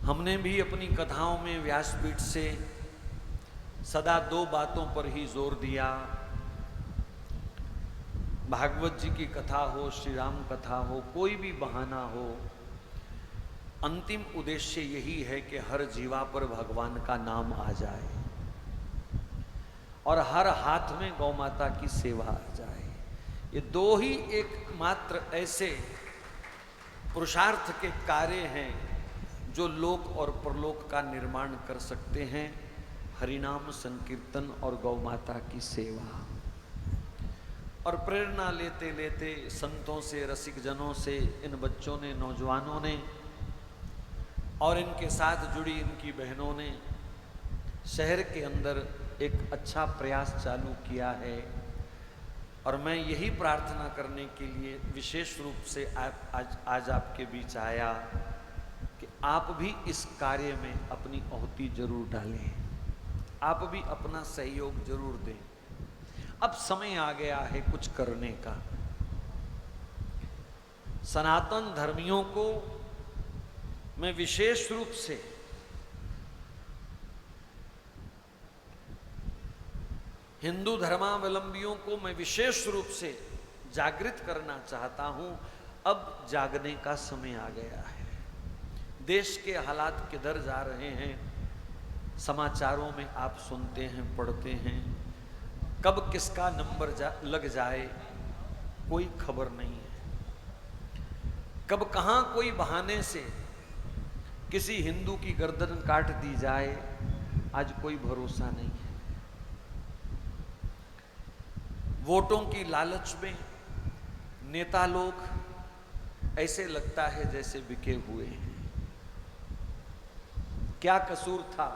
हमने भी अपनी कथाओं में व्यासपीठ से सदा दो बातों पर ही जोर दिया। भागवत जी की कथा हो, श्री राम कथा हो, कोई भी बहाना हो, अंतिम उद्देश्य यही है कि हर जीवा पर भगवान का नाम आ जाए और हर हाथ में गौ माता की सेवा आ जाए। ये दो ही एकमात्र ऐसे पुरुषार्थ के कार्य हैं जो लोक और परलोक का निर्माण कर सकते हैं। हरिनाम संकीर्तन और गौ माता की सेवा। और प्रेरणा लेते लेते संतों से, रसिक जनों से इन बच्चों ने, नौजवानों ने और इनके साथ जुड़ी इनकी बहनों ने शहर के अंदर एक अच्छा प्रयास चालू किया है। और मैं यही प्रार्थना करने के लिए विशेष रूप से आज आपके बीच आया कि आप भी इस कार्य में अपनी आहुति जरूर डालें, आप भी अपना सहयोग जरूर दें। अब समय आ गया है कुछ करने का। सनातन धर्मियों को मैं विशेष रूप से हिंदू धर्मावलंबियों को मैं विशेष रूप से जागृत करना चाहता हूं। अब जागने का समय आ गया है। देश के हालात किधर जा रहे हैं समाचारों में आप सुनते हैं, पढ़ते हैं। कब किसका नंबर लग जाए कोई खबर नहीं है। कब कहां कोई बहाने से किसी हिंदू की गर्दन काट दी जाए, आज कोई भरोसा नहीं है। वोटों की लालच में नेता लोग ऐसे लगता है जैसे बिके हुए हैं। क्या कसूर था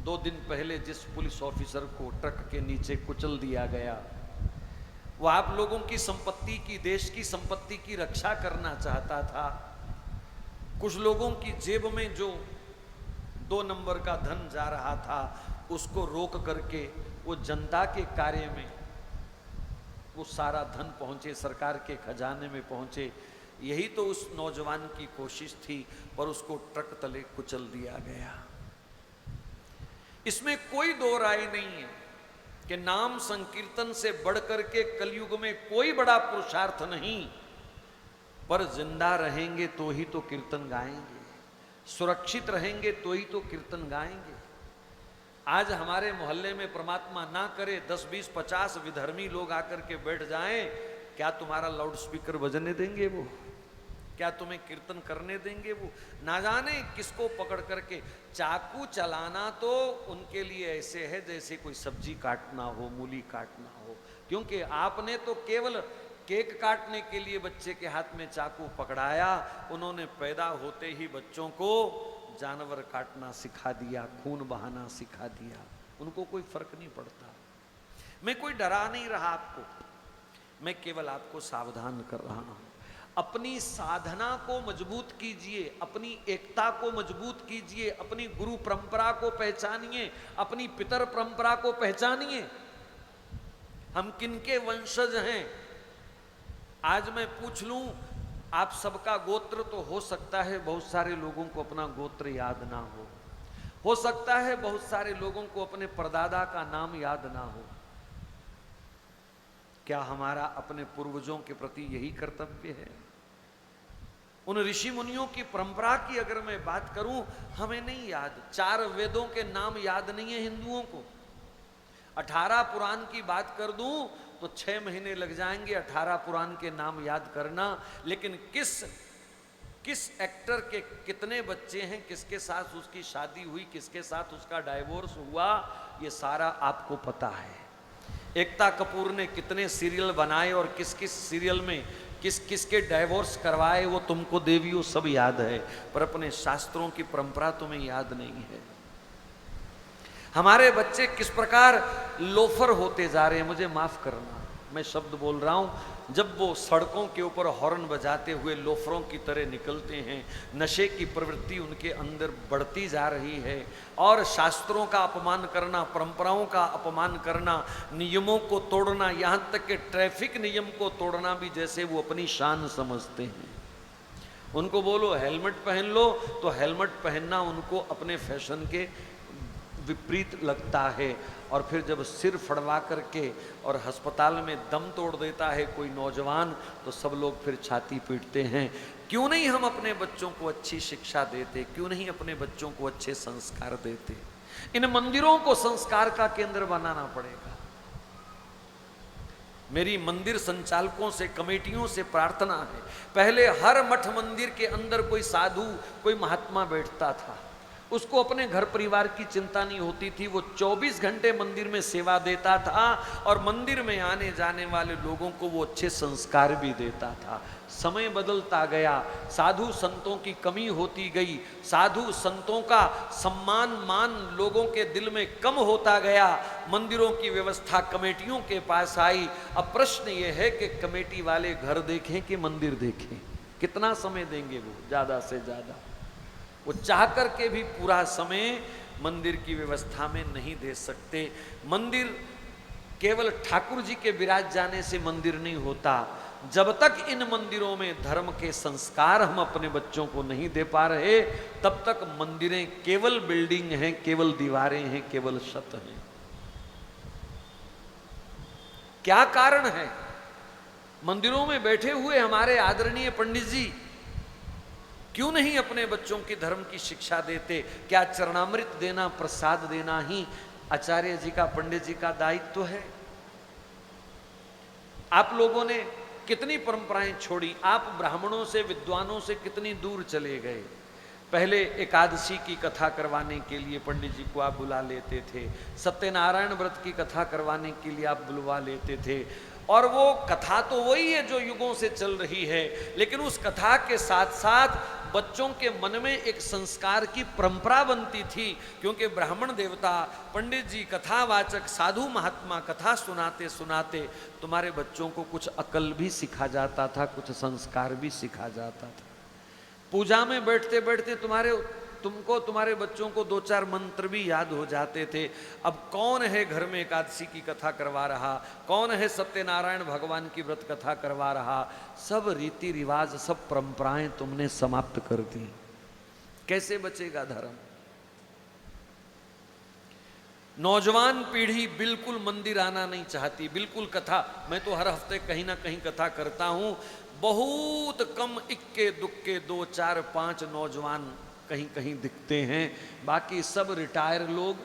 2 दिन पहले जिस पुलिस ऑफिसर को ट्रक के नीचे कुचल दिया गया, वो आप लोगों की संपत्ति की, देश की संपत्ति की रक्षा करना चाहता था। कुछ लोगों की जेब में जो 2 नंबर का धन जा रहा था उसको रोक करके वो जनता के कार्य में वो सारा धन पहुंचे, सरकार के खजाने में पहुंचे। यही तो उस नौजवान की कोशिश थी, पर उसको ट्रक तले कुचल दिया गया। इसमें कोई दो राय नहीं है कि नाम संकीर्तन से बढ़कर के कलयुग में कोई बड़ा पुरुषार्थ नहीं। पर जिंदा रहेंगे तो ही तो कीर्तन गाएंगे, सुरक्षित रहेंगे तो ही तो कीर्तन गाएंगे। आज हमारे मोहल्ले में परमात्मा ना करे 10, 20, 50 विधर्मी लोग आकर के बैठ जाएं, क्या तुम्हारा लाउड स्पीकर बजने देंगे वो? क्या तुम्हें कीर्तन करने देंगे वो? ना जाने किसको पकड़ करके चाकू चलाना तो उनके लिए ऐसे है जैसे कोई सब्जी काटना हो, मूली काटना हो। क्योंकि आपने तो केवल केक काटने के लिए बच्चे के हाथ में चाकू पकड़ाया, उन्होंने पैदा होते ही बच्चों को जानवर काटना सिखा दिया, खून बहाना सिखा दिया। उनको कोई फर्क नहीं पड़ता। मैं कोई डरा नहीं रहा आपको, मैं केवल आपको सावधान कर रहा हूं। अपनी साधना को मजबूत कीजिए, अपनी एकता को मजबूत कीजिए, अपनी गुरु परंपरा को पहचानिए, अपनी पितर परंपरा को पहचानिए। हम किनके वंशज हैं? आज मैं पूछ लूं आप सबका गोत्र, तो हो सकता है बहुत सारे लोगों को अपना गोत्र याद ना हो सकता है बहुत सारे लोगों को अपने परदादा का नाम याद ना हो। क्या हमारा अपने पूर्वजों के प्रति यही कर्तव्य है? उन ऋषि मुनियों की परंपरा की अगर मैं बात करूं, हमें नहीं याद। 4 वेदों के नाम याद नहीं है हिंदुओं को। 18 पुराण की बात कर दूं तो 6 महीने लग जाएंगे 18 पुराण के नाम याद करना। लेकिन किस एक्टर के कितने बच्चे हैं, किसके साथ उसकी शादी हुई, किसके साथ उसका डाइवोर्स हुआ, ये सारा आपको पता है। एकता कपूर ने कितने सीरियल बनाए और किस किस सीरियल में किस किस के डाइवोर्स करवाए, वो तुमको देवियों सब याद है, पर अपने शास्त्रों की परंपरा तुम्हें याद नहीं है। हमारे बच्चे किस प्रकार लोफर होते जा रहे हैं। मुझे माफ करना, मैं शब्द बोल रहा हूं। जब वो सड़कों के ऊपर हॉर्न बजाते हुए लोफरों की तरह निकलते हैं, नशे की प्रवृत्ति उनके अंदर बढ़ती जा रही है और शास्त्रों का अपमान करना, परंपराओं का अपमान करना, नियमों को तोड़ना, यहाँ तक कि ट्रैफिक नियम को तोड़ना भी जैसे वो अपनी शान समझते हैं। उनको बोलो हेलमेट पहन लो तो हेलमेट पहनना उनको अपने फैशन के विपरीत लगता है। और फिर जब सिर फड़वा करके और अस्पताल में दम तोड़ देता है कोई नौजवान, तो सब लोग फिर छाती पीटते हैं। क्यों नहीं हम अपने बच्चों को अच्छी शिक्षा देते, क्यों नहीं अपने बच्चों को अच्छे संस्कार देते? इन मंदिरों को संस्कार का केंद्र बनाना पड़ेगा। मेरी मंदिर संचालकों से, कमेटियों से प्रार्थना है, पहले हर मठ मंदिर के अंदर कोई साधु, कोई महात्मा बैठता था, उसको अपने घर परिवार की चिंता नहीं होती थी, वो 24 घंटे मंदिर में सेवा देता था और मंदिर में आने जाने वाले लोगों को वो अच्छे संस्कार भी देता था। समय बदलता गया, साधु संतों की कमी होती गई, साधु संतों का सम्मान मान लोगों के दिल में कम होता गया, मंदिरों की व्यवस्था कमेटियों के पास आई। अब प्रश्न ये है कि कमेटी वाले घर देखें कि मंदिर देखें? कितना समय देंगे वो? ज्यादा से ज्यादा वो चाह करके भी पूरा समय मंदिर की व्यवस्था में नहीं दे सकते। मंदिर केवल ठाकुर जी के विराज जाने से मंदिर नहीं होता। जब तक इन मंदिरों में धर्म के संस्कार हम अपने बच्चों को नहीं दे पा रहे, तब तक मंदिरें केवल बिल्डिंग हैं, केवल दीवारें हैं, केवल छत हैं। क्या कारण है? मंदिरों में बैठे हुए हमारे आदरणीय पंडित जी क्यों नहीं अपने बच्चों की धर्म की शिक्षा देते? क्या चरणामृत देना, प्रसाद देना ही आचार्य जी का, पंडित जी का दायित्व है? आप लोगों ने कितनी परंपराएं छोड़ी, आप ब्राह्मणों से, विद्वानों से कितनी दूर चले गए। पहले एकादशी की कथा करवाने के लिए पंडित जी को आप बुला लेते थे, सत्यनारायण व्रत की कथा करवाने के लिए आप बुलवा लेते थे, और वो कथा तो वही है जो युगों से चल रही है, लेकिन उस कथा के साथ साथ बच्चों के मन में एक संस्कार की परंपरा बनती थी, क्योंकि ब्राह्मण देवता, पंडित जी, कथावाचक, साधु महात्मा कथा सुनाते सुनाते तुम्हारे बच्चों को कुछ अकल भी सिखा जाता था, कुछ संस्कार भी सिखा जाता था। पूजा में बैठते बैठते तुमको तुम्हारे बच्चों को 2-4 मंत्र भी याद हो जाते थे। अब कौन है घर में एकादशी की कथा करवा रहा, कौन है सत्यनारायण भगवान की व्रत कथा करवा रहा? सब रीति रिवाज, सब परंपराएं तुमने समाप्त कर दी। कैसे बचेगा धर्म? नौजवान पीढ़ी बिल्कुल मंदिर आना नहीं चाहती, बिल्कुल कथा। मैं तो हर हफ्ते कहीं ना कहीं कथा करता हूं, बहुत कम इक्के दुक्के 2-4-5 नौजवान कहीं कहीं दिखते हैं, बाकी सब रिटायर लोग।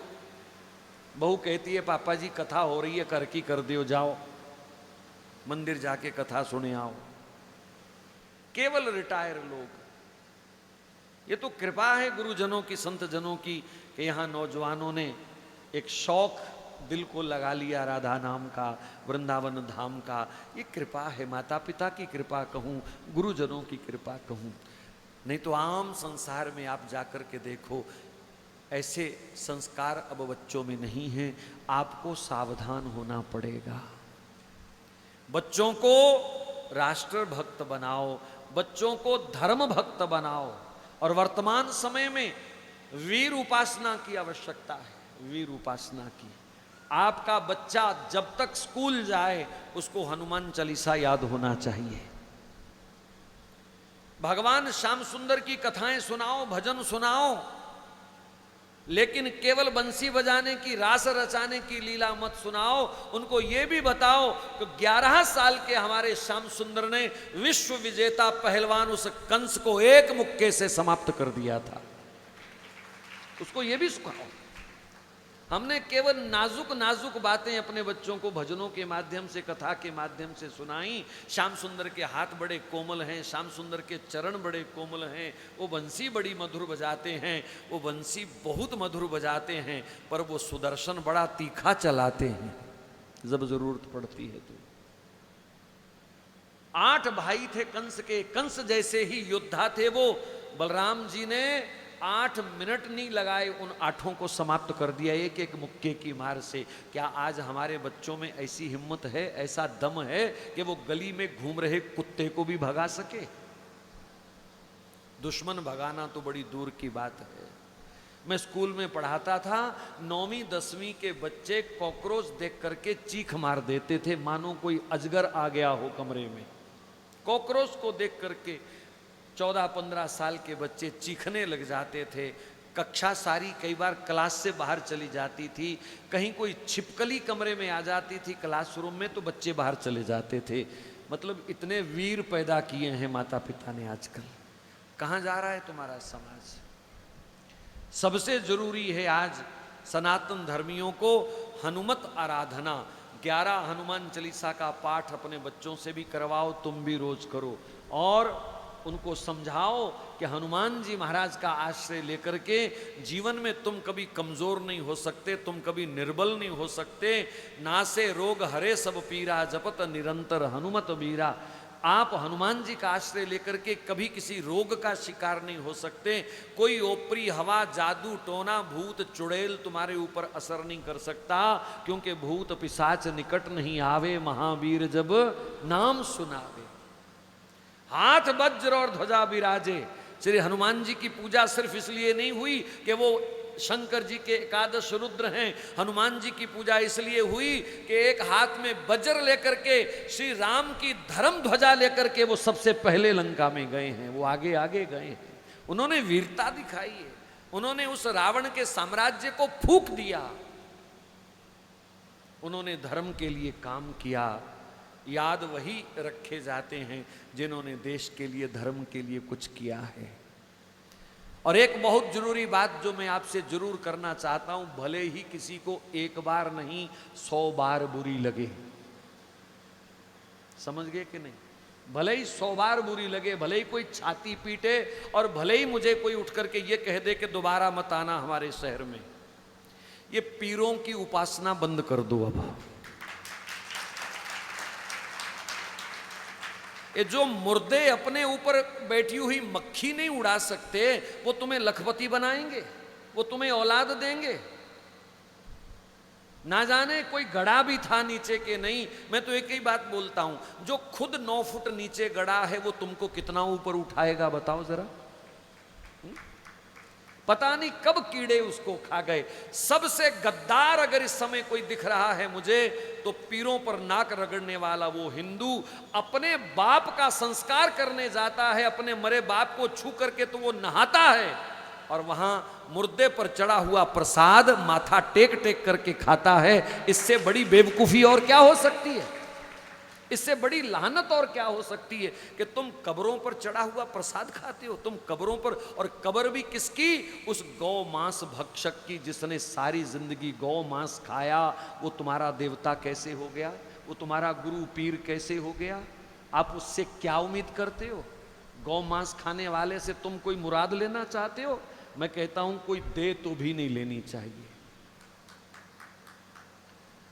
बहू कहती है पापा जी कथा हो रही है, कर की कर दियो, जाओ मंदिर जाके कथा सुने आओ। केवल रिटायर लोग। ये तो कृपा है गुरुजनों की, संत जनों की, कि यहाँ नौजवानों ने एक शौक दिल को लगा लिया राधा नाम का, वृंदावन धाम का। ये कृपा है, माता पिता की कृपा कहूँ, गुरुजनों की कृपा कहूँ। नहीं तो आम संसार में आप जाकर के देखो, ऐसे संस्कार अब बच्चों में नहीं हैं। आपको सावधान होना पड़ेगा। बच्चों को राष्ट्र भक्त बनाओ, बच्चों को धर्म भक्त बनाओ। और वर्तमान समय में वीर उपासना की आवश्यकता है, वीर उपासना की। आपका बच्चा जब तक स्कूल जाए उसको हनुमान चालीसा याद होना चाहिए। भगवान श्याम सुंदर की कथाएं सुनाओ, भजन सुनाओ, लेकिन केवल बंसी बजाने की, रास रचाने की लीला मत सुनाओ। उनको यह भी बताओ कि 11 साल के हमारे श्याम सुंदर ने विश्व विजेता पहलवान उस कंस को एक मुक्के से समाप्त कर दिया था। उसको यह भी सिखाओ। हमने केवल नाजुक नाजुक बातें अपने बच्चों को भजनों के माध्यम से, कथा के माध्यम से सुनाई। श्याम सुंदर के हाथ बड़े कोमल हैं, श्याम सुंदर के चरण बड़े कोमल हैं, वो बंसी बड़ी मधुर बजाते हैं, वो बंसी बहुत मधुर बजाते हैं, पर वो सुदर्शन बड़ा तीखा चलाते हैं जब जरूरत पड़ती है तो। 8 भाई थे कंस के, कंस जैसे ही योद्धा थे वो। बलराम जी ने 8 मिनट नहीं लगाए, उन 8 को समाप्त कर दिया एक एक मुक्के की मार से। क्या आज हमारे बच्चों में ऐसी हिम्मत है, ऐसा दम है कि वो गली में घूम रहे कुत्ते को भी भगा सके? दुश्मन भगाना तो बड़ी दूर की बात है। मैं स्कूल में पढ़ाता था, 9वीं 10वीं के बच्चे कॉकरोच देख करके चीख मार देते थे, मानो कोई अजगर आ गया हो कमरे में। कॉकरोच को देख करके 14-15 साल के बच्चे चीखने लग जाते थे, कक्षा सारी कई बार क्लास से बाहर चली जाती थी, कहीं कोई छिपकली कमरे में आ जाती थी क्लासरूम में तो बच्चे बाहर चले जाते थे। मतलब इतने वीर पैदा किए हैं माता पिता ने आजकल। कहाँ जा रहा है तुम्हारा समाज? सबसे जरूरी है आज सनातन धर्मियों को हनुमत आराधना। 11 हनुमान चालीसा का पाठ अपने बच्चों से भी करवाओ, तुम भी रोज करो, और उनको समझाओ कि हनुमान जी महाराज का आश्रय लेकर के जीवन में तुम कभी कमजोर नहीं हो सकते, तुम कभी निर्बल नहीं हो सकते। नासे रोग हरे सब पीरा, जपत निरंतर हनुमत बीरा। आप हनुमान जी का आश्रय लेकर के कभी किसी रोग का शिकार नहीं हो सकते। कोई ओपरी हवा, जादू टोना, भूत चुड़ैल तुम्हारे ऊपर असर नहीं कर सकता, क्योंकि भूत पिशाच निकट नहीं आवे, महावीर जब नाम सुनावे। हाथ वज्र और ध्वजा विराजे। श्री हनुमान जी की पूजा सिर्फ इसलिए नहीं हुई कि वो शंकर जी के एकादश रुद्र हैं, हनुमान जी की पूजा इसलिए हुई कि एक हाथ में वज्र लेकर के श्री राम की धर्म ध्वजा लेकर के वो सबसे पहले लंका में गए हैं, वो आगे आगे गए हैं, उन्होंने वीरता दिखाई है, उन्होंने उस रावण के साम्राज्य को फूंक दिया, उन्होंने धर्म के लिए काम किया। याद वही रखे जाते हैं जिन्होंने देश के लिए, धर्म के लिए कुछ किया है। और एक बहुत जरूरी बात जो मैं आपसे जरूर करना चाहता हूं, भले ही किसी को एक बार नहीं 100 बार बुरी लगे, समझ गए कि नहीं? भले ही 100 बार बुरी लगे, भले ही कोई छाती पीटे, और भले ही मुझे कोई उठ करके ये कह दे कि दोबारा मत आना हमारे शहर में, ये पीरों की उपासना बंद कर दो। अब ये जो मुर्दे अपने ऊपर बैठी हुई मक्खी नहीं उड़ा सकते, वो तुम्हें लखपति बनाएंगे, वो तुम्हें औलाद देंगे। ना जाने कोई गड़ा भी था नीचे के नहीं। मैं तो एक ही बात बोलता हूं, जो खुद 9 फुट नीचे गड़ा है वो तुमको कितना ऊपर उठाएगा बताओ जरा? पता नहीं कब कीड़े उसको खा गए। सबसे गद्दार अगर इस समय कोई दिख रहा है मुझे, तो पीरों पर नाक रगड़ने वाला वो हिंदू अपने बाप का संस्कार करने जाता है, अपने मरे बाप को छू करके तो वो नहाता है, और वहां मुर्दे पर चढ़ा हुआ प्रसाद माथा टेक टेक करके खाता है। इससे बड़ी बेवकूफी और क्या हो सकती है? इससे बड़ी लानत और क्या हो सकती है कि तुम कब्रों पर चढ़ा हुआ प्रसाद खाते हो? तुम कब्रों पर, और कब्र भी किसकी? उस गौ मांस भक्षक की, जिसने सारी जिंदगी गौ मांस खाया। वो तुम्हारा देवता कैसे हो गया? वो तुम्हारा गुरु पीर कैसे हो गया? आप उससे क्या उम्मीद करते हो? गौ मांस खाने वाले से तुम कोई मुराद लेना चाहते हो? मैं कहता हूं कोई दे तो भी नहीं लेनी चाहिए।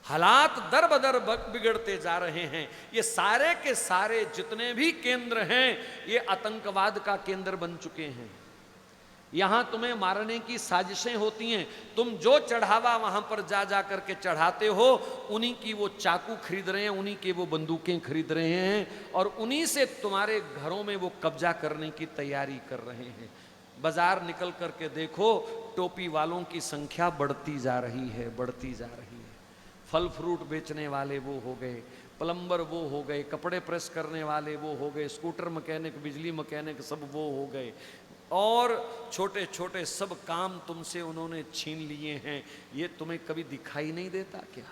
हालात दर बदर बिगड़ते जा रहे हैं। ये सारे के सारे जितने भी केंद्र हैं, ये आतंकवाद का केंद्र बन चुके हैं। यहां तुम्हें मारने की साजिशें होती हैं। तुम जो चढ़ावा वहां पर जा जा करके चढ़ाते हो, उन्हीं की वो चाकू खरीद रहे हैं, उन्हीं के वो बंदूकें खरीद रहे हैं, और उन्हीं से तुम्हारे घरों में वो कब्जा करने की तैयारी कर रहे हैं। बाजार निकल करके देखो, टोपी वालों की संख्या बढ़ती जा रही है, बढ़ती जा रही है। फल फ्रूट बेचने वाले वो हो गए, प्लम्बर वो हो गए, कपड़े प्रेस करने वाले वो हो गए, स्कूटर मैकेनिक, बिजली मैकेनिक सब वो हो गए, और छोटे छोटे सब काम तुमसे उन्होंने छीन लिए हैं। ये तुम्हें कभी दिखाई नहीं देता क्या?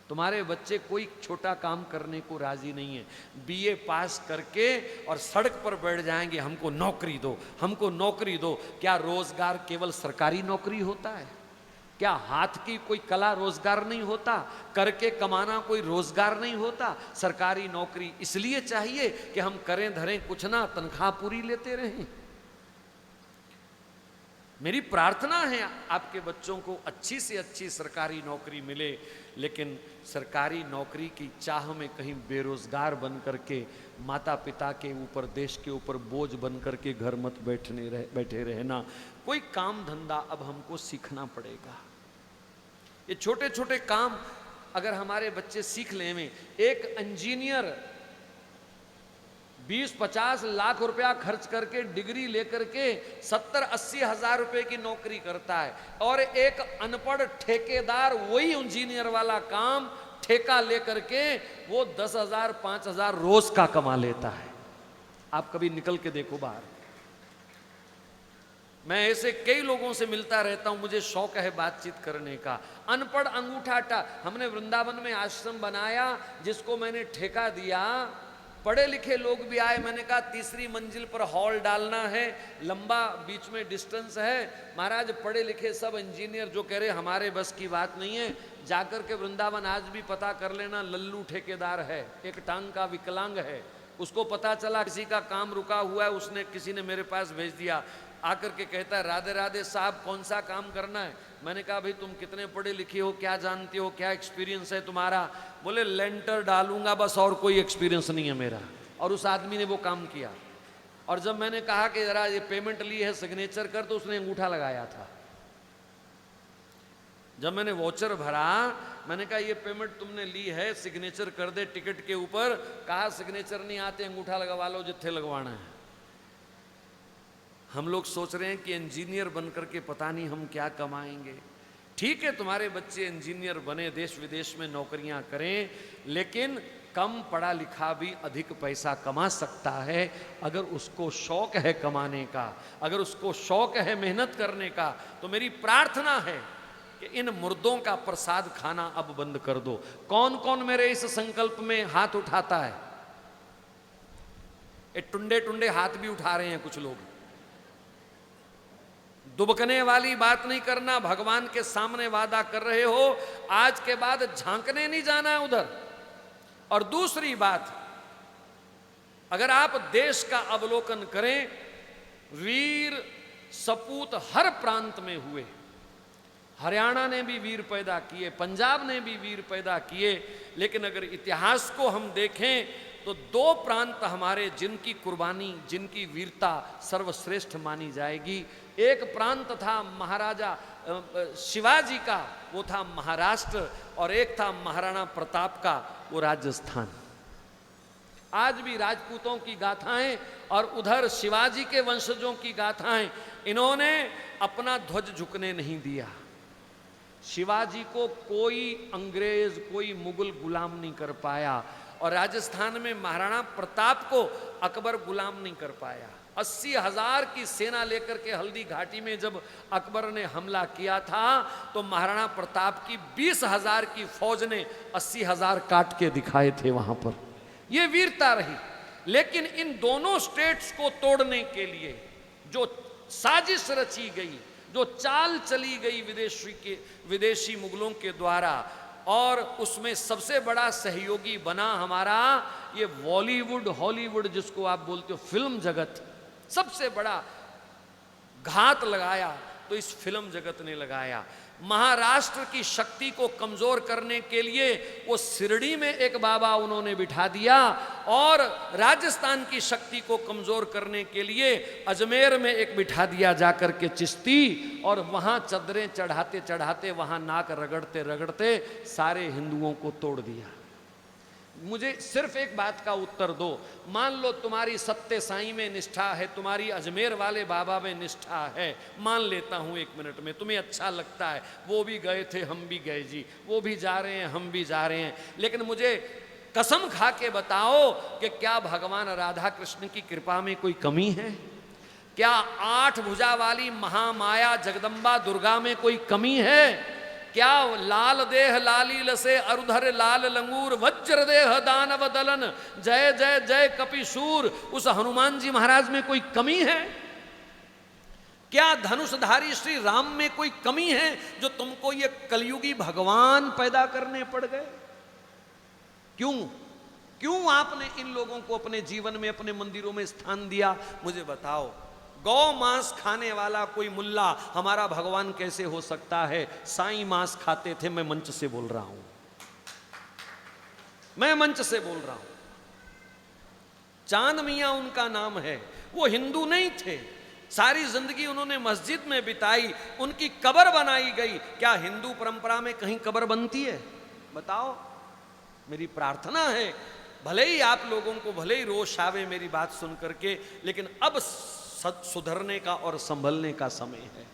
तुम्हारे बच्चे कोई छोटा काम करने को राजी नहीं है। बीए पास करके और सड़क पर बैठ जाएंगे, हमको नौकरी दो, हमको नौकरी दो। क्या रोजगार केवल सरकारी नौकरी होता है? क्या हाथ की कोई कला रोजगार नहीं होता? करके कमाना कोई रोजगार नहीं होता? सरकारी नौकरी इसलिए चाहिए कि हम करें धरें कुछ ना, तनख्वाह पूरी लेते रहें। मेरी प्रार्थना है आपके बच्चों को अच्छी से अच्छी सरकारी नौकरी मिले, लेकिन सरकारी नौकरी की चाह में कहीं बेरोजगार बन करके माता पिता के ऊपर, देश के ऊपर बोझ बन करके घर मत बैठे रहना। कोई काम धंधा अब हमको सीखना पड़ेगा। ये छोटे छोटे काम अगर हमारे बच्चे सीख लें, में एक इंजीनियर 20-50 लाख रुपया खर्च करके डिग्री लेकर के 70-80 हजार रुपए की नौकरी करता है, और एक अनपढ़ ठेकेदार वही इंजीनियर वाला काम ठेका लेकर के वो 10,000 5,000 रोज का कमा लेता है। आप कभी निकल के देखो बाहर। मैं ऐसे कई लोगों से मिलता रहता हूं, मुझे शौक है बातचीत करने का। अनपढ़ अंगूठा हमने वृंदावन में आश्रम बनाया जिसको मैंने ठेका दिया, पढ़े लिखे लोग भी आए। मैंने कहा तीसरी मंजिल पर हॉल डालना है, लंबा बीच में डिस्टेंस है। महाराज पढ़े लिखे सब इंजीनियर जो कह रहे हमारे बस की बात नहीं है, जाकर के वृंदावन आज भी पता कर लेना, लल्लू ठेकेदार है, एक टांग का विकलांग है। उसको पता चला किसी का काम रुका हुआ है, उसने किसी ने मेरे पास भेज दिया, आकर के कहता है राधे राधे साहब कौन सा काम करना है। मैंने कहा भाई तुम कितने पढ़े लिखे हो, क्या जानते हो, क्या एक्सपीरियंस है तुम्हारा। बोले लेंटर डालूंगा बस, और कोई एक्सपीरियंस नहीं है मेरा। और उस आदमी ने वो काम किया। और जब मैंने कहा कि जरा ये पेमेंट ली है सिग्नेचर कर, तो उसने अंगूठा लगाया था। जब मैंने वॉचर भरा, मैंने कहा ये पेमेंट तुमने ली है, सिग्नेचर कर दे टिकट के ऊपर। कहा सिग्नेचर नहीं आते, अंगूठा लगवा लो जिथे लगवाना है। हम लोग सोच रहे हैं कि इंजीनियर बनकर के पता नहीं हम क्या कमाएंगे। ठीक है तुम्हारे बच्चे इंजीनियर बने, देश विदेश में नौकरियां करें, लेकिन कम पढ़ा लिखा भी अधिक पैसा कमा सकता है अगर उसको शौक है कमाने का, अगर उसको शौक है मेहनत करने का। तो मेरी प्रार्थना है कि इन मुर्दों का प्रसाद खाना अब बंद कर दो। कौन कौन मेरे इस संकल्प में हाथ उठाता है? ये टुंडे टुंडे हाथ भी उठा रहे हैं कुछ लोग। दुबकने वाली बात नहीं करना, भगवान के सामने वादा कर रहे हो, आज के बाद झांकने नहीं जाना है उधर। और दूसरी बात, अगर आप देश का अवलोकन करें, वीर सपूत हर प्रांत में हुए। हरियाणा ने भी वीर पैदा किए, पंजाब ने भी वीर पैदा किए, लेकिन अगर इतिहास को हम देखें तो दो प्रांत हमारे जिनकी कुर्बानी, जिनकी वीरता सर्वश्रेष्ठ मानी जाएगी। एक प्रांत था महाराजा शिवाजी का, वो था महाराष्ट्र, और एक था महाराणा प्रताप का, वो राजस्थान। आज भी राजपूतों की गाथाएं और उधर शिवाजी के वंशजों की गाथाएं, इन्होंने अपना ध्वज झुकने नहीं दिया। शिवाजी को कोई अंग्रेज, कोई मुगल गुलाम नहीं कर पाया, और राजस्थान में महाराणा प्रताप को अकबर गुलाम नहीं कर पाया। 80,000 की सेना लेकर के हल्दी घाटी में जब अकबर ने हमला किया था, तो महाराणा प्रताप की 20,000 की फौज ने 80,000 काट के दिखाए थे वहां पर। ये वीरता रही। लेकिन इन दोनों स्टेट्स को तोड़ने के लिए जो साजिश रची गई, जो चाल चली गई विदेशी मुगलों के द्वारा, और उसमें सबसे बड़ा सहयोगी बना हमारा ये बॉलीवुड, हॉलीवुड जिसको आप बोलते हो, फिल्म जगत। सबसे बड़ा घात लगाया तो इस फिल्म जगत ने लगाया। महाराष्ट्र की शक्ति को कमजोर करने के लिए वो शिरडी में एक बाबा उन्होंने बिठा दिया, और राजस्थान की शक्ति को कमजोर करने के लिए अजमेर में एक बिठा दिया जाकर के चिश्ती, और वहां चदरें चढ़ाते चढ़ाते, वहां नाक रगड़ते रगड़ते सारे हिंदुओं को तोड़ दिया। मुझे सिर्फ एक बात का उत्तर दो। मान लो तुम्हारी सत्य साईं में निष्ठा है, तुम्हारी अजमेर वाले बाबा में निष्ठा है, मान लेता हूं 1 मिनट में, तुम्हें अच्छा लगता है, वो भी गए थे हम भी गए जी, वो भी जा रहे हैं हम भी जा रहे हैं, लेकिन मुझे कसम खा के बताओ कि क्या भगवान राधा कृष्ण की कृपा में कोई कमी है? क्या 8 भुजा वाली महामाया जगदम्बा दुर्गा में कोई कमी है? क्या लाल देह लाली लसे अरुधर लाल लंगूर, वज्र देह दानव दलन, जय जय जय कपिशूर, उस हनुमान जी महाराज में कोई कमी है? क्या धनुषधारी श्री राम में कोई कमी है जो तुमको ये कलयुगी भगवान पैदा करने पड़ गए? क्यों आपने इन लोगों को अपने जीवन में, अपने मंदिरों में स्थान दिया? मुझे बताओ। गौ मांस खाने वाला कोई मुल्ला हमारा भगवान कैसे हो सकता है? साईं मांस खाते थे, मैं मंच से बोल रहा हूं, मैं मंच से बोल रहा हूं। चांद मियां उनका नाम है, वो हिंदू नहीं थे, सारी जिंदगी उन्होंने मस्जिद में बिताई, उनकी कब्र बनाई गई। क्या हिंदू परंपरा में कहीं कब्र बनती है? बताओ। मेरी प्रार्थना है, भले ही आप लोगों को भले ही रोष आवे मेरी बात सुन करके, लेकिन अब सुधरने का और संभलने का समय है।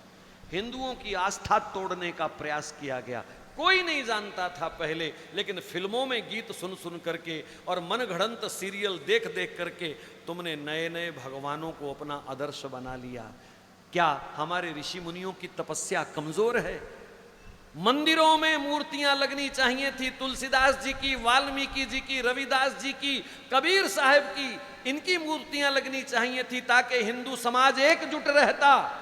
हिंदुओं की आस्था तोड़ने का प्रयास किया गया, कोई नहीं जानता था पहले, लेकिन फिल्मों में गीत सुन सुन करके और मनगढ़ंत सीरियल देख देख करके तुमने नए नए भगवानों को अपना आदर्श बना लिया। क्या हमारे ऋषि मुनियों की तपस्या कमजोर है? मंदिरों में मूर्तियां लगनी चाहिए थी, तुलसीदास जी की, वाल्मीकि जी की, रविदास जी की, कबीर साहब की, इनकी मूर्तियां लगनी चाहिए थी ताकि हिंदू समाज एकजुट रहता।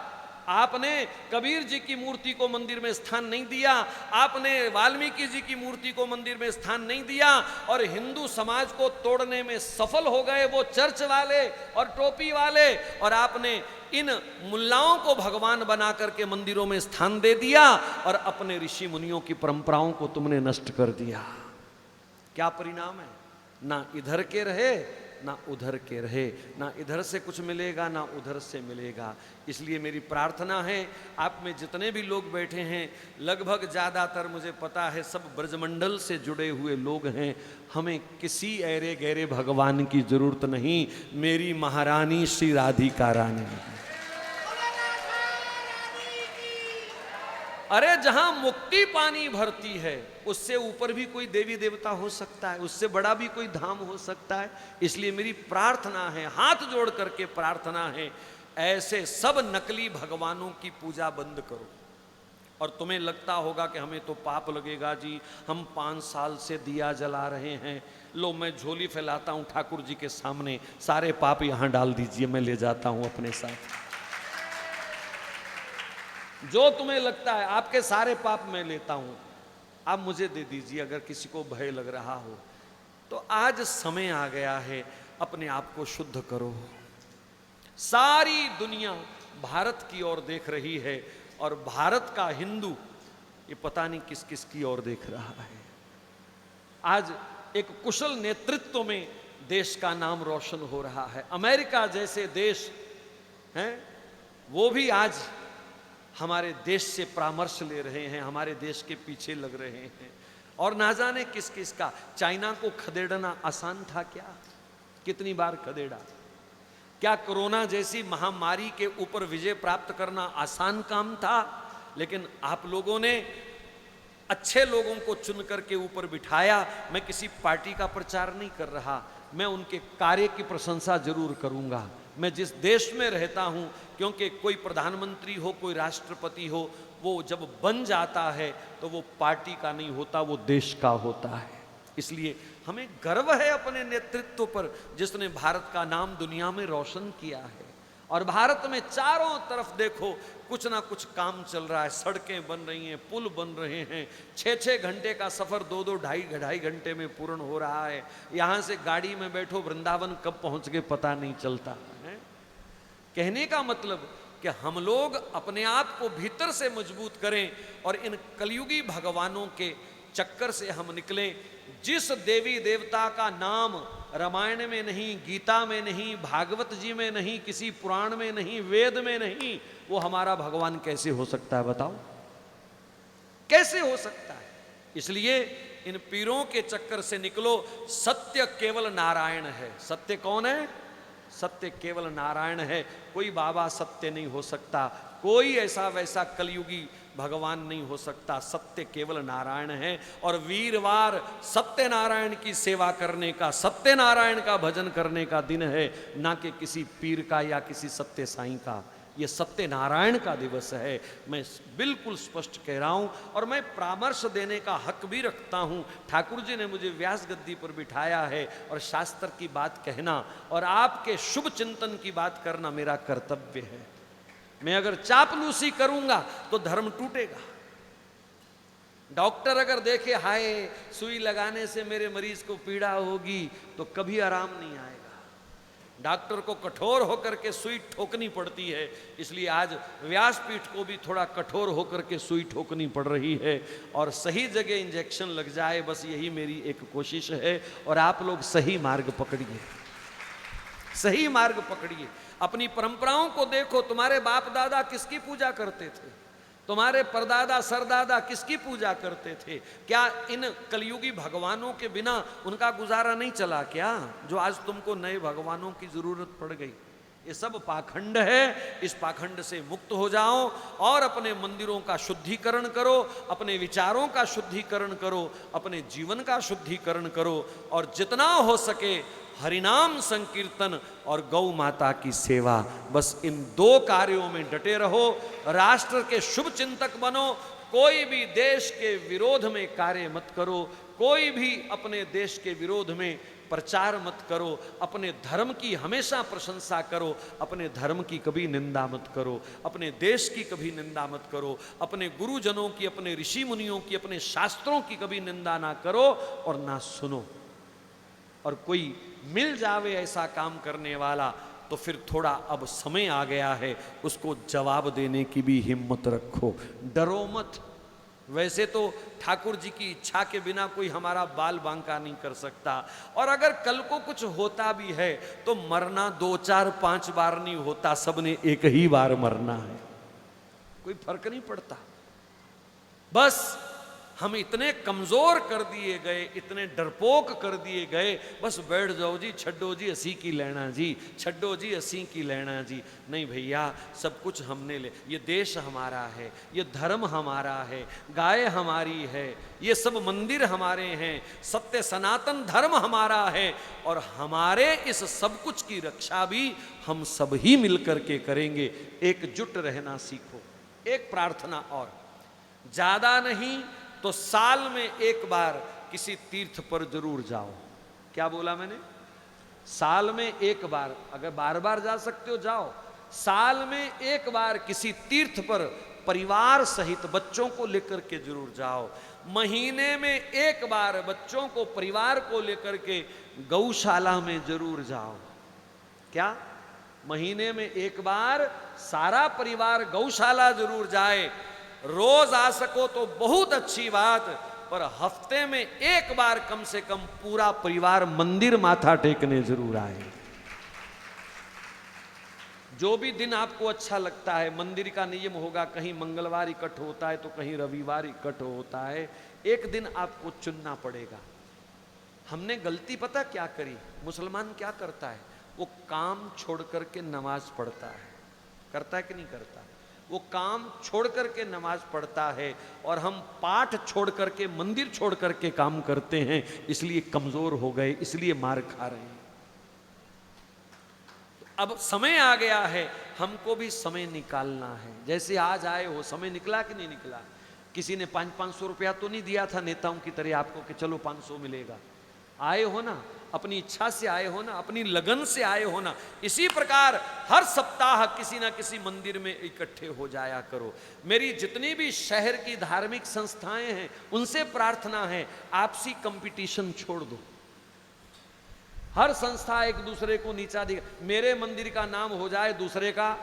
आपने कबीर जी की मूर्ति को मंदिर में स्थान नहीं दिया, आपने वाल्मीकि जी की मूर्ति को मंदिर में स्थान नहीं दिया, और हिंदू समाज को तोड़ने में सफल हो गए वो चर्च वाले और टोपी वाले, और आपने इन मुल्लाओं को भगवान बना करके मंदिरों में स्थान दे दिया, और अपने ऋषि मुनियों की परंपराओं को तुमने नष्ट कर दिया। क्या परिणाम है? ना इधर के रहे ना उधर के रहे, ना इधर से कुछ मिलेगा ना उधर से मिलेगा। इसलिए मेरी प्रार्थना है, आप में जितने भी लोग बैठे हैं, लगभग ज़्यादातर मुझे पता है सब ब्रजमंडल से जुड़े हुए लोग हैं। हमें किसी ऐरे गहरे भगवान की जरूरत नहीं, मेरी महारानी श्री राधिका रानी। अरे जहां मुक्ति पानी भरती है, उससे ऊपर भी कोई देवी देवता हो सकता है, उससे बड़ा भी कोई धाम हो सकता है। इसलिए मेरी प्रार्थना है, हाथ जोड़ करके प्रार्थना है, ऐसे सब नकली भगवानों की पूजा बंद करो। और तुम्हें लगता होगा कि हमें तो पाप लगेगा जी, हम 5 साल से दिया जला रहे हैं, लो मैं झोली फैलाता हूं ठाकुर जी के सामने, सारे पाप यहां डाल दीजिए, मैं ले जाता हूं अपने साथ। जो तुम्हें लगता है आपके सारे पाप मैं लेता हूं, आप मुझे दे दीजिए अगर किसी को भय लग रहा हो तो। आज समय आ गया है, अपने आप को शुद्ध करो। सारी दुनिया भारत की ओर देख रही है, और भारत का हिंदू ये पता नहीं किस किस की ओर देख रहा है। आज एक कुशल नेतृत्व में देश का नाम रोशन हो रहा है। अमेरिका जैसे देश हैं, वो भी आज हमारे देश से परामर्श ले रहे हैं, हमारे देश के पीछे लग रहे हैं। और ना जाने किस किस का। चाइना को खदेड़ना आसान था क्या? कितनी बार खदेड़ा। क्या कोरोना जैसी महामारी के ऊपर विजय प्राप्त करना आसान काम था? लेकिन आप लोगों ने अच्छे लोगों को चुन करके ऊपर बिठाया। मैं किसी पार्टी का प्रचार नहीं कर रहा, मैं उनके कार्य की प्रशंसा जरूर करूंगा। मैं जिस देश में रहता हूं, क्योंकि कोई प्रधानमंत्री हो, कोई राष्ट्रपति हो, वो जब बन जाता है तो वो पार्टी का नहीं होता, वो देश का होता है। इसलिए हमें गर्व है अपने नेतृत्व पर, जिसने भारत का नाम दुनिया में रोशन किया है। और भारत में चारों तरफ देखो कुछ ना कुछ काम चल रहा है, सड़कें बन रही हैं, पुल बन रहे हैं, 6-6 घंटे का सफर 2-2, ढाई घंटे में पूर्ण हो रहा है। यहां से गाड़ी में बैठो, वृंदावन कब पहुंच गए पता नहीं चलता है। कहने का मतलब कि हम लोग अपने आप को भीतर से मजबूत करें और इन कलयुगी भगवानों के चक्कर से हम निकलें। जिस देवी देवता का नाम रामायण में नहीं, गीता में नहीं, भागवत जी में नहीं, किसी पुराण में नहीं, वेद में नहीं, वो हमारा भगवान कैसे हो सकता है बताओ? कैसे हो सकता है? इसलिए इन पीरों के चक्कर से निकलो। सत्य केवल नारायण है। सत्य कौन है? सत्य केवल नारायण है। कोई बाबा सत्य नहीं हो सकता, कोई ऐसा वैसा कलयुगी भगवान नहीं हो सकता। सत्य केवल नारायण है। और वीरवार सत्यनारायण की सेवा करने का, सत्यनारायण का भजन करने का दिन है, ना कि किसी पीर का या किसी सत्य साईं का। ये सत्यनारायण का दिवस है। मैं बिल्कुल स्पष्ट कह रहा हूं, और मैं परामर्श देने का हक भी रखता हूं। ठाकुर जी ने मुझे व्यास गद्दी पर बिठाया है, और शास्त्र की बात कहना और आपके शुभ चिंतन की बात करना मेरा कर्तव्य है। मैं अगर चापलूसी करूंगा तो धर्म टूटेगा। डॉक्टर अगर देखे हाय सुई लगाने से मेरे मरीज को पीड़ा होगी, तो कभी आराम नहीं आएगा। डॉक्टर को कठोर होकर के सुई ठोकनी पड़ती है। इसलिए आज व्यासपीठ को भी थोड़ा कठोर होकर के सुई ठोकनी पड़ रही है, और सही जगह इंजेक्शन लग जाए, बस यही मेरी एक कोशिश है। और आप लोग सही मार्ग पकड़िए, सही मार्ग पकड़िए। अपनी परंपराओं को देखो। तुम्हारे बाप दादा किसकी पूजा करते थे? तुम्हारे परदादा सरदादा किसकी पूजा करते थे? क्या इन कलयुगी भगवानों के बिना उनका गुजारा नहीं चला क्या, जो आज तुमको नए भगवानों की जरूरत पड़ गई? ये सब पाखंड है। इस पाखंड से मुक्त हो जाओ और अपने मंदिरों का शुद्धिकरण करो, अपने विचारों का शुद्धिकरण करो, अपने जीवन का शुद्धिकरण करो, और जितना हो सके हरिनाम संकीर्तन और गौ माता की सेवा। बस इन दो कार्यों में डटे रहो, राष्ट्र के शुभ चिंतक बनो, कोई भी देश के विरोध में कार्य मत करो, कोई भी अपने देश के विरोध में प्रचार मत करो, अपने धर्म की हमेशा प्रशंसा करो, अपने धर्म की कभी निंदा मत करो, अपने देश की कभी निंदा मत करो, अपने गुरुजनों की, अपने ऋषि मुनियों की, अपने शास्त्रों की कभी निंदा ना करो और ना सुनो। और कोई मिल जावे ऐसा काम करने वाला तो फिर थोड़ा अब समय आ गया है, उसको जवाब देने की भी हिम्मत रखो, डरो मत। वैसे तो ठाकुर जी की इच्छा के बिना कोई हमारा बाल बांका नहीं कर सकता, और अगर कल को कुछ होता भी है तो मरना 2 4 5 बार नहीं होता, सबने एक ही बार मरना है, कोई फर्क नहीं पड़ता। बस हम इतने कमजोर कर दिए गए, इतने डरपोक कर दिए गए, बस बैठ जाओ जी, छड्डो जी असी की लेना जी, छड्डो जी असी की लेना जी। नहीं भैया, सब कुछ हमने ले, ये देश हमारा है, ये धर्म हमारा है, गाय हमारी है, ये सब मंदिर हमारे हैं, सत्य सनातन धर्म हमारा है, और हमारे इस सब कुछ की रक्षा भी हम सब ही मिलकर के करेंगे। एकजुट रहना सीखो। एक प्रार्थना और, ज्यादा नहीं तो साल में एक बार किसी तीर्थ पर जरूर जाओ। क्या बोला मैंने? साल में एक बार, अगर बार बार जा सकते हो जाओ, साल में एक बार किसी तीर्थ पर परिवार सहित बच्चों को लेकर के जरूर जाओ। महीने में एक बार बच्चों को, परिवार को लेकर के गौशाला में जरूर जाओ। क्या? महीने में एक बार सारा परिवार गौशाला जरूर जाए। रोज आ सको तो बहुत अच्छी बात, पर हफ्ते में एक बार कम से कम पूरा परिवार मंदिर माथा टेकने जरूर आए। जो भी दिन आपको अच्छा लगता है, मंदिर का नियम होगा, कहीं मंगलवार इकट्ठ होता है तो कहीं रविवार इकट्ठ होता है, एक दिन आपको चुनना पड़ेगा। हमने गलती पता क्या करी? मुसलमान क्या करता है? वो काम छोड़ करके नमाज पढ़ता है। करता है कि नहीं करता? वो काम छोड़ करके नमाज पढ़ता है, और हम पाठ छोड़ करके, मंदिर छोड़ करके काम करते हैं, इसलिए कमजोर हो गए, इसलिए मार खा रहे हैं। अब समय आ गया है, हमको भी समय निकालना है। जैसे आज आए हो, समय निकला कि नहीं निकला? किसी ने 500-500 रुपया तो नहीं दिया था नेताओं की तरह आपको कि चलो 500 मिलेगा। आए हो ना, अपनी इच्छा से आए हो ना, अपनी लगन से आए हो ना। इसी प्रकार हर सप्ताह किसी ना किसी मंदिर में इकट्ठे हो जाया करो। मेरी जितनी भी शहर की धार्मिक संस्थाएं हैं, उनसे प्रार्थना है, आपसी कंपटीशन छोड़ दो। हर संस्था एक दूसरे को नीचा दिखा, मेरे मंदिर का नाम हो जाए, दूसरे का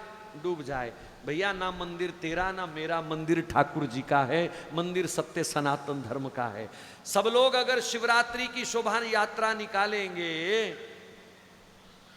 डूब जाए। भैया, ना मंदिर तेरा ना मेरा, मंदिर ठाकुर जी का है, मंदिर सत्य सनातन धर्म का है। सब लोग अगर शिवरात्रि की शोभा यात्रा निकालेंगे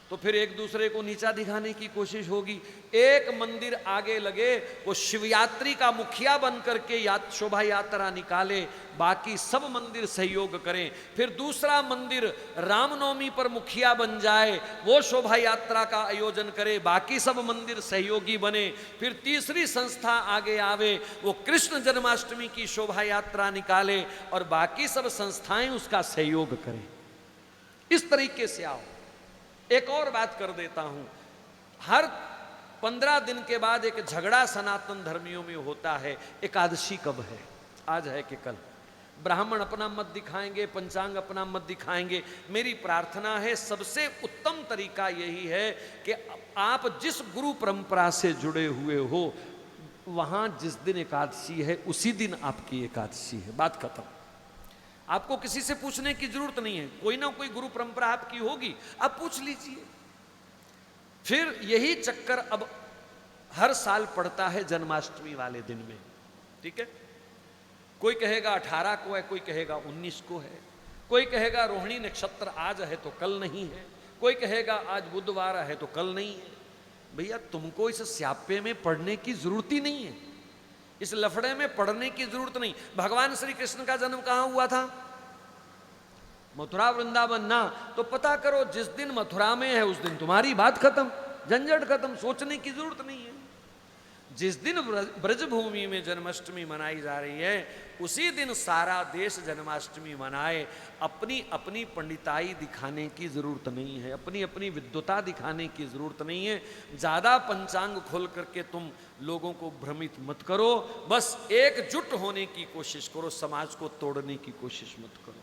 तो फिर एक दूसरे को नीचा दिखाने की कोशिश होगी। एक मंदिर आगे लगे, वो शिवयात्री का मुखिया बन करके शोभा यात्रा निकाले, बाकी सब मंदिर सहयोग करें। फिर दूसरा मंदिर रामनवमी पर मुखिया बन जाए, वो शोभा यात्रा का आयोजन करे, बाकी सब मंदिर सहयोगी बने। फिर तीसरी संस्था आगे आवे, वो कृष्ण जन्माष्टमी की शोभा यात्रा निकाले और बाकी सब संस्थाएं उसका सहयोग करें। इस तरीके से आओ। एक और बात कर देता हूं, हर 15 दिन के बाद एक झगड़ा सनातन धर्मियों में होता है, एकादशी कब है, आज है कि कल। ब्राह्मण अपना मत दिखाएंगे, पंचांग अपना मत दिखाएंगे। मेरी प्रार्थना है, सबसे उत्तम तरीका यही है कि आप जिस गुरु परंपरा से जुड़े हुए हो, वहां जिस दिन एकादशी है उसी दिन आपकी एकादशी है, बात खत्म। आपको किसी से पूछने की जरूरत नहीं है, कोई ना कोई गुरु परंपरा आपकी होगी, आप पूछ लीजिए। फिर यही चक्कर अब हर साल पड़ता है जन्माष्टमी वाले दिन में, ठीक है। कोई कहेगा 18 को है, कोई कहेगा 19 को है, कोई कहेगा रोहिणी नक्षत्र आज है तो कल नहीं है, कोई कहेगा आज बुधवार है तो कल नहीं है। भैया, तुमको इस स्यापे में पढ़ने की जरूरत ही नहीं है, इस लफड़े में पढ़ने की जरूरत नहीं। भगवान श्री कृष्ण का जन्म कहां हुआ था? मथुरा वृंदावन ना, तो पता करो, जिस दिन मथुरा में है उस दिन तुम्हारी बात खत्म, झंझट खत्म, सोचने की जरूरत नहीं है। जिस दिन ब्रजभूमि में जन्माष्टमी मनाई जा रही है उसी दिन सारा देश जन्माष्टमी मनाए। अपनी अपनी पंडिताई दिखाने की जरूरत नहीं है, अपनी अपनी विद्वता दिखाने की जरूरत नहीं है। ज्यादा पंचांग खोल करके तुम लोगों को भ्रमित मत करो, बस एकजुट होने की कोशिश करो, समाज को तोड़ने की कोशिश मत करो।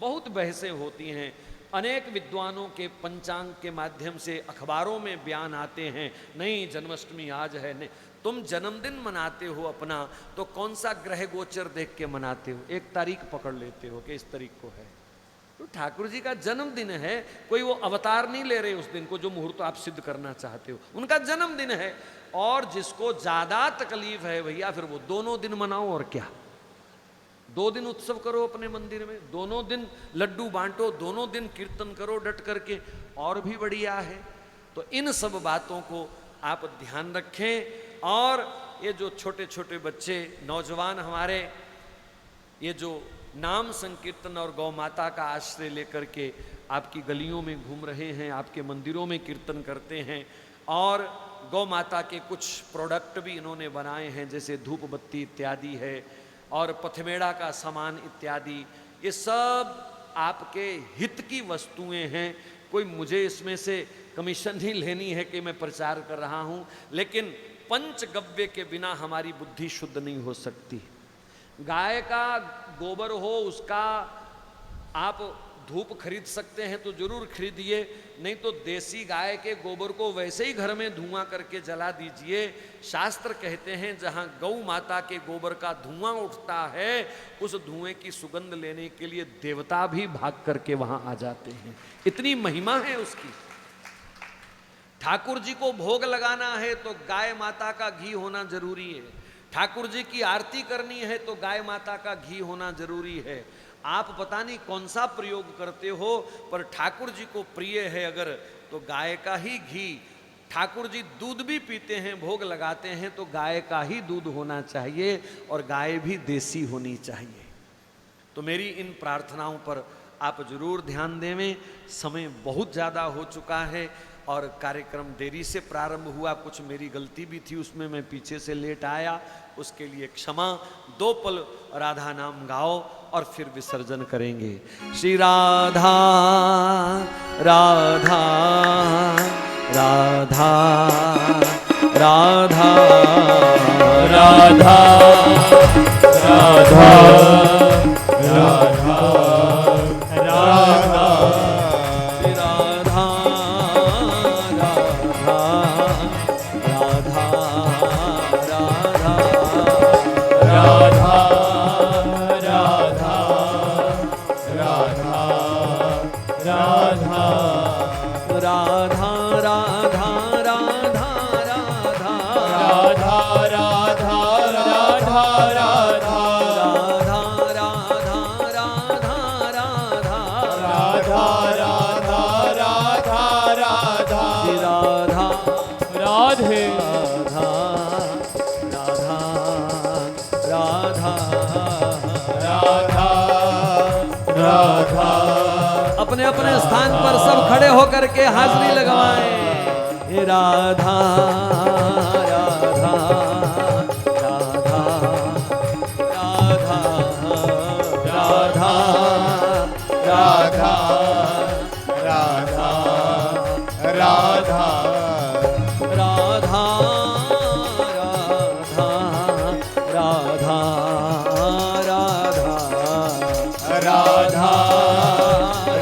बहुत बहसें होती हैं, अनेक विद्वानों के पंचांग के माध्यम से अखबारों में बयान आते हैं, नहीं जन्माष्टमी आज है। नहीं, तुम जन्मदिन मनाते हो अपना तो कौन सा ग्रह गोचर देख के मनाते हो? एक तारीख पकड़ लेते हो कि इस तारीख को है, तो ठाकुर जी का जन्मदिन है, कोई वो अवतार नहीं ले रहे उस दिन को जो मुहूर्त आप सिद्ध करना चाहते हो, उनका जन्मदिन है। और जिसको ज्यादा तकलीफ है भैया फिर वो दोनों दिन मनाओ, और क्या 2 दिन उत्सव करो अपने मंदिर में, दोनों दिन लड्डू बांटो, दोनों दिन कीर्तन करो डट करके, और भी बढ़िया है। तो इन सब बातों को आप ध्यान रखें। और ये जो छोटे छोटे बच्चे नौजवान हमारे ये जो नाम संकीर्तन और गौ माता का आश्रय लेकर के आपकी गलियों में घूम रहे हैं, आपके मंदिरों में कीर्तन करते हैं, और गौ माता के कुछ प्रोडक्ट भी इन्होंने बनाए हैं जैसे धूप बत्ती इत्यादि है और पथमेड़ा का सामान इत्यादि, ये सब आपके हित की वस्तुएं हैं। कोई मुझे इसमें से कमीशन नहीं लेनी है कि मैं प्रचार कर रहा हूं, लेकिन पंचगव्य के बिना हमारी बुद्धि शुद्ध नहीं हो सकती। गाय का गोबर हो, उसका आप धूप खरीद सकते हैं तो जरूर खरीदिए, नहीं तो देसी गाय के गोबर को वैसे ही घर में धुआं करके जला दीजिए। शास्त्र कहते हैं जहां गौ माता के गोबर का धुआं उठता है उस धुएं की सुगंध लेने के लिए देवता भी भाग करके वहां आ जाते हैं, इतनी महिमा है उसकी। ठाकुर जी को भोग लगाना है तो गाय माता का घी होना जरूरी है, ठाकुर जी की आरती करनी है तो गाय माता का घी होना जरूरी है। आप पता नहीं कौन सा प्रयोग करते हो, पर ठाकुर जी को प्रिय है अगर तो गाय का ही घी। ठाकुर जी दूध भी पीते हैं, भोग लगाते हैं तो गाय का ही दूध होना चाहिए और गाय भी देसी होनी चाहिए। तो मेरी इन प्रार्थनाओं पर आप जरूर ध्यान देवें। समय बहुत ज़्यादा हो चुका है और कार्यक्रम देरी से प्रारंभ हुआ, कुछ मेरी गलती भी थी, उसमें मैं पीछे से लेट आया, उसके लिए क्षमा। 2 पल राधा नाम गाओ और फिर विसर्जन करेंगे। श्री राधा राधा राधा राधा राधा राधा राधा राधा अपने अपने स्थान पर सब खड़े होकर के हाजिरी लगवाएं। हे राधा राधा राधा राधा राधा राधा राधा राधा राधा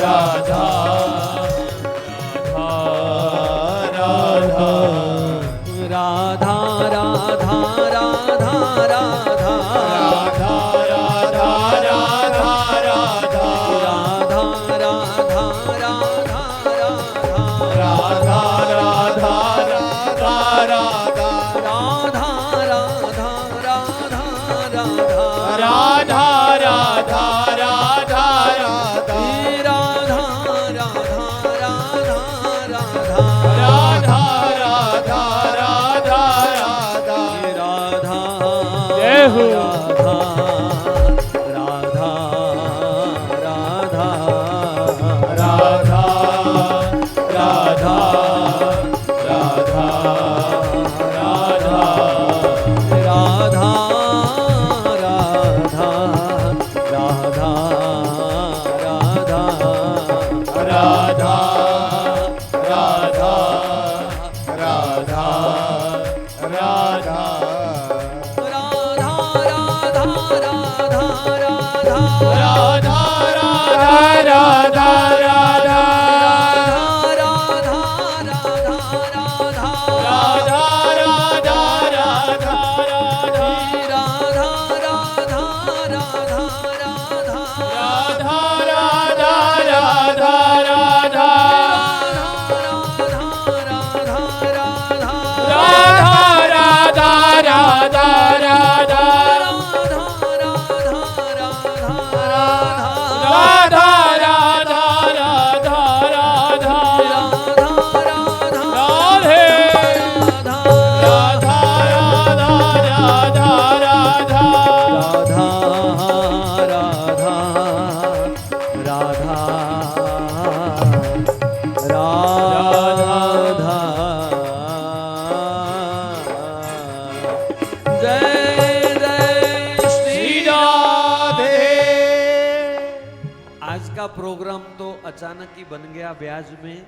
राधा राधा राधा राधा राधा राधा राधा प्रोग्राम तो अचानक ही बन गया ब्याज में।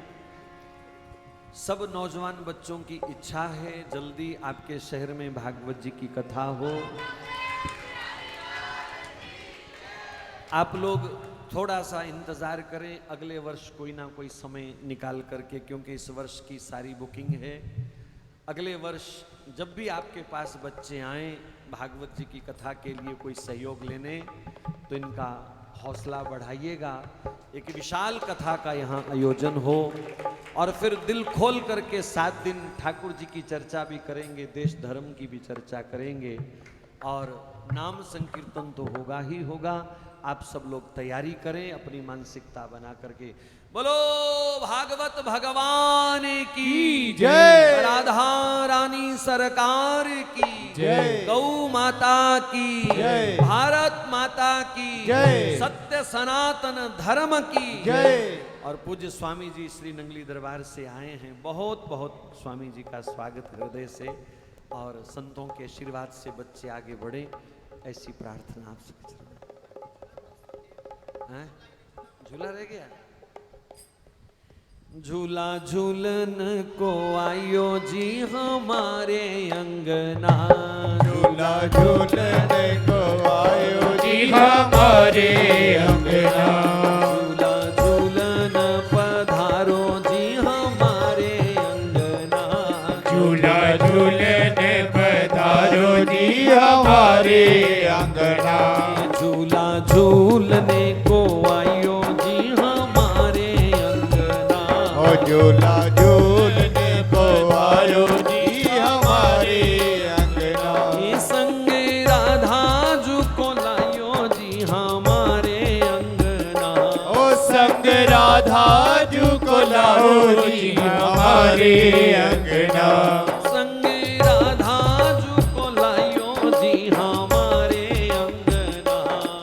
सब नौजवान बच्चों की इच्छा है जल्दी आपके शहर में भागवत जी की कथा हो। आप लोग थोड़ा सा इंतजार करें, अगले वर्ष कोई ना कोई समय निकाल करके, क्योंकि इस वर्ष की सारी बुकिंग है। अगले वर्ष जब भी आपके पास बच्चे आए भागवत जी की कथा के लिए कोई सहयोग लेने, तो इनका हौसला बढ़ाइएगा। एक विशाल कथा का यहाँ आयोजन हो और फिर दिल खोल करके 7 दिन ठाकुर जी की चर्चा भी करेंगे, देश धर्म की भी चर्चा करेंगे और नाम संकीर्तन तो होगा ही होगा। आप सब लोग तैयारी करें अपनी मानसिकता बना करके। बोलो भागवत भगवान की जय, राधा रानी सरकार की जय, गौ माता की जय, भारत माता की जय, सत्य सनातन धर्म की जय। और पूज्य स्वामी जी श्री नंगली दरबार से आए हैं, बहुत बहुत स्वामी जी का स्वागत हृदय से, और संतों के आशीर्वाद से बच्चे आगे बढ़े, ऐसी प्रार्थना आप सबके चरणों में। झूला रह गया? झूला झूलन को आयो जी हमारे अंगना, झूला झूलन को आयो जी हमारे अंगना, झूला झूलन पधारो जी हमारे अंगना, झूला झूलन पधारो जी हमारे अंगना, झूला झूलने को आयो जी हमारे अंगना, झूला झूलने को आयो जी हमारे अंगना, संग राधा जू को लायो जी हमारे अंगना, ओ संग राधा जू को लाओ जी हमारे अंगना, संग राधा जू को लायो जी हमारे अंगना,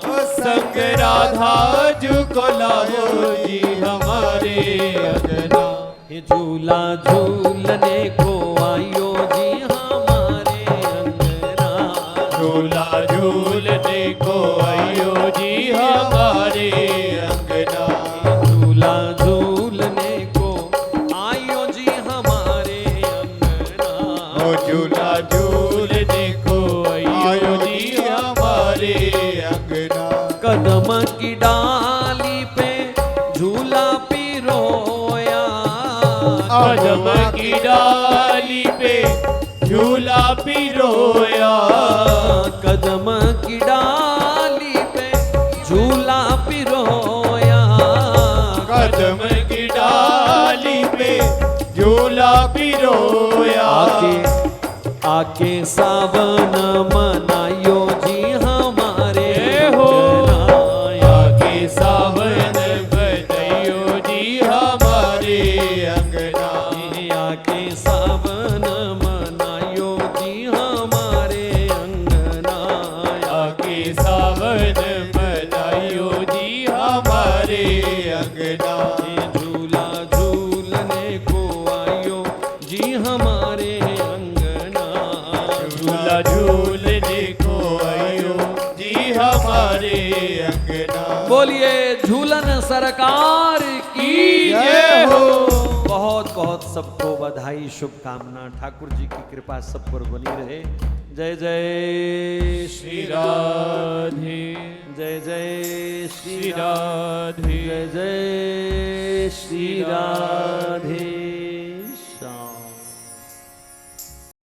ओ संग राधा जू को लाओ जी हमारे अंगना, झूला झूलने को आयो जी हमारे अंगना, झूला झूलने को आयो जी हमारे अंगना, झूला झूलने को आयो जी हमारे अंगना, ओ झूला झूलने को आयो जी हमारे अंगना, कदम की डाली पे झूला पिरोया, कदम की डाली पे झूला पिरोया, कदम की डाली पे झूला पिरोया, कदम की डाली पे झूला पिरोया, आके सावन मनायो जी हमारे हो, अंगना, आके सावन बजायो जी हमारे अंगना, आके सावन मनायो जी हमारे अंगना, आके सावन बजायो जी हमारे अंगना, झूला झूलने को आयो जी हमारे अंगना, झूला झूलने को आयो जी हमारे अंगना। बोलिए झूलन सरकार की जय हो। बहुत बहुत सबको बधाई, शुभकामना, ठाकुर जी की कृपा सब पर बनी रहे। जय जय श्री राधे, जय जय राधे जय जय श्री राधे।